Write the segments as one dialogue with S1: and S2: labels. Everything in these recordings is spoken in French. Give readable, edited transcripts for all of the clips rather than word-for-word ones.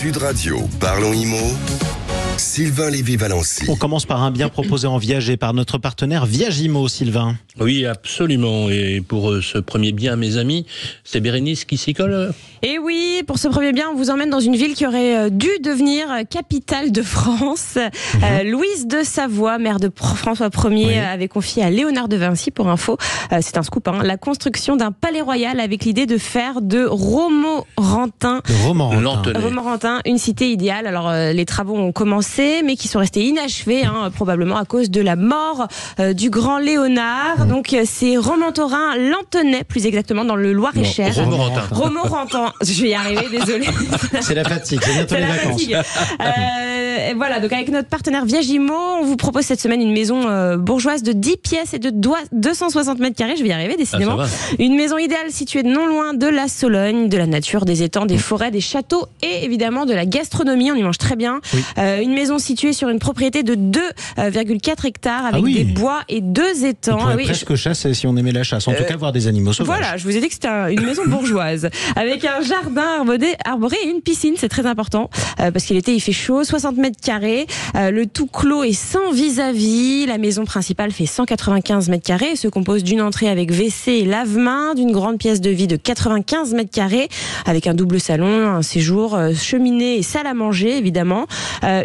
S1: Sud Radio, parlons IMO. Sylvain Lévy-Valency.
S2: On commence par un bien proposé en viager par notre partenaire Viagimo, Sylvain.
S3: Oui, absolument. Et pour ce premier bien, mes amis, c'est Bérénice qui s'y colle.
S4: Et oui, pour ce premier bien, on vous emmène dans une ville qui aurait dû devenir capitale de France. Louise de Savoie, mère de François Ier, avait confié à Léonard de Vinci, pour info, c'est un scoop, la construction d'un palais royal avec l'idée de faire de Romorantin une cité idéale. Alors, les travaux ont commencé, mais qui sont restés inachevés, probablement à cause de la mort du grand Léonard. Donc, c'est Romorantin-Lantenay, plus exactement, dans le Loir-et-Cher. Romorantin. Je vais y arriver, désolé.
S2: C'est la fatigue, c'est bientôt les vacances.
S4: Voilà, donc avec notre partenaire Viagimo, on vous propose cette semaine une maison bourgeoise de 10 pièces et de 260 mètres carrés. Je vais y arriver, décidément. Une maison idéale située non loin de la Sologne, de la nature, des étangs, des forêts, des châteaux et évidemment de la gastronomie. On y mange très bien. Oui. Une maison située sur une propriété de 2,4 hectares avec des bois et 2 étangs.
S2: On pourrait presque chasser si on aimait la chasse. En tout cas, voir des animaux sauvages.
S4: Voilà, je vous ai dit que c'était une maison bourgeoise avec un jardin arboré et une piscine. C'est très important parce qu'il fait chaud. 60 mètres carrés. Le tout clos est sans vis-à-vis. La maison principale fait 195 mètres carrés et se compose d'une entrée avec WC et lave-main, d'une grande pièce de vie de 95 mètres carrés avec un double salon, un séjour, cheminée et salle à manger évidemment.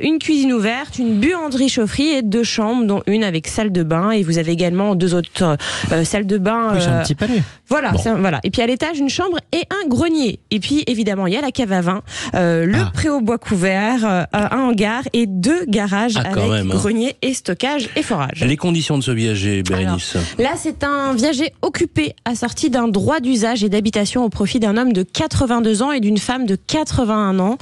S4: Une cuisine ouverte, une buanderie-chaufferie et 2 chambres, dont une avec salle de bain. Et vous avez également 2 autres salles de bain.
S2: Oui, c'est un petit palais.
S4: Voilà, voilà. Et puis à l'étage, une chambre et un grenier. Et puis évidemment, il y a la cave à vin, le préau bois couvert, un hangar et 2 garages avec grenier et stockage et forage.
S3: Les conditions de ce viager, Bérénice?
S4: Là, c'est un viager occupé, assorti d'un droit d'usage et d'habitation au profit d'un homme de 82 ans et d'une femme de 81 ans.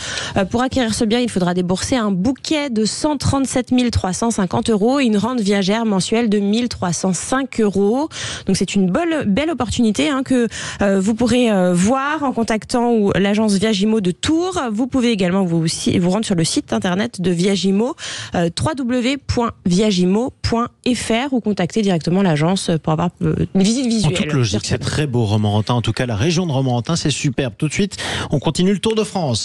S4: Pour acquérir ce bien, il faudra débourser un bouquet de 137 350 € et une rente viagère mensuelle de 1 305 €. Donc c'est une belle opportunité que vous pourrez voir en contactant l'agence Viagimo de Tours. Vous pouvez également vous rendre sur le site internet de Viagimo, www.viagimo.fr, ou contacter directement l'agence pour avoir une visite visuelle.
S2: En toute logique, c'est très beau Romorantin. En tout cas, la région de Romorantin, c'est superbe. Tout de suite, on continue le Tour de France.